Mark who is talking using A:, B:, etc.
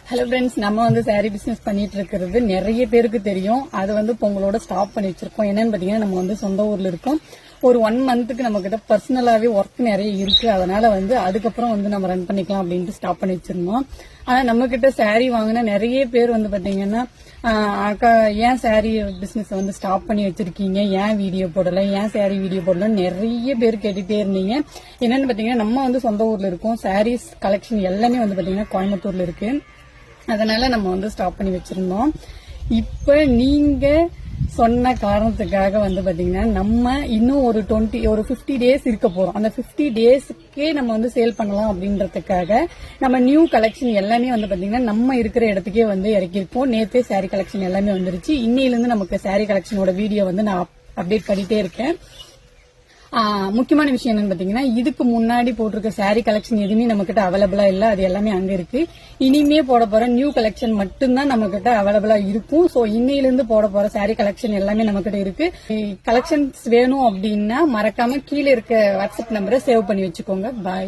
A: Hello friends, நம்ம வந்து sorry business பண்ணிட்டு இருக்கிறது நிறைய பேருக்கு தெரியும். அது வந்து இப்போ உங்களோட ஸ்டாப் பண்ணி வச்சிருக்கோம். என்னன்னு பாத்தீங்கன்னா, நம்ம வந்து சொந்த ஊர்ல இருக்கோம். ஒரு 1 மந்த்துக்கு நம்ம கிட்ட பர்சனலாவே ஒர்க் நிறைய இருக்கு. அதனால வந்து அதுக்கப்புறம் வந்து நம்ம ரன் பண்ணிக்கலாம் அப்படின்ட்டு ஸ்டாப் பண்ணி வச்சிருந்தோம். ஆனா நம்ம கிட்ட சாரி வாங்கின நிறைய பேர் வந்து பாத்தீங்கன்னா, அக்கா ஏன் சாரி பிசினஸ் வந்து ஸ்டாப் பண்ணி வச்சிருக்கீங்க, ஏன் வீடியோ போடல, ஏன் சாரி வீடியோ போடல நிறைய பேர் கேட்டுட்டே இருந்தீங்க. என்னன்னு பாத்தீங்கன்னா, நம்ம வந்து சொந்த ஊர்ல இருக்கோம். சாரீஸ் கலெக்ஷன் எல்லாமே வந்து பாத்தீங்கன்னா கோயம்புத்தூர்ல இருக்கு. அதனால நம்ம வந்து ஸ்டாப் பண்ணி வச்சிருந்தோம். இப்ப நீங்க சொன்ன காரணத்துக்காக வந்து பாத்தீங்கன்னா, நம்ம இன்னும் ஒரு 50 டேஸ் இருக்க போறோம். அந்த 50 டேஸ்க்கே நம்ம வந்து சேல் பண்ணலாம் அப்படின்றதுக்காக நம்ம நியூ கலெக்ஷன் எல்லாமே வந்து பாத்தீங்கன்னா நம்ம இருக்கிற இடத்துக்கே வந்து இறக்கிருக்கோம். நேத்தே சாரி கலெக்ஷன் எல்லாமே வந்துருச்சு. இன்னையில இருந்து நமக்கு சாரி கலெக்ஷனோட வீடியோ வந்து நான் அப்டேட் பண்ணிட்டே இருக்கேன். முக்கியமான விஷயம் என்னன்னு பாத்தீங்கன்னா, இதுக்கு முன்னாடி போட்டிருக்க சாரி கலெக்ஷன் எதுவுமே நம்ம கிட்ட அவைலபிளா இல்ல. அது எல்லாமே அங்க இருக்கு. இனிமே போட போற நியூ கலெக்ஷன் மட்டும்தான் நம்ம கிட்ட அவைலபிளா இருக்கும். சோ இன்னையிலிருந்து போட போற சாரி கலெக்ஷன் எல்லாமே நம்ம கிட்ட இருக்கு. கலெக்ஷன்ஸ் வேணும் அப்படின்னா மறக்காம கீழே இருக்க வாட்ஸ்அப் நம்பரை சேவ் பண்ணி வச்சுக்கோங்க. பாய்.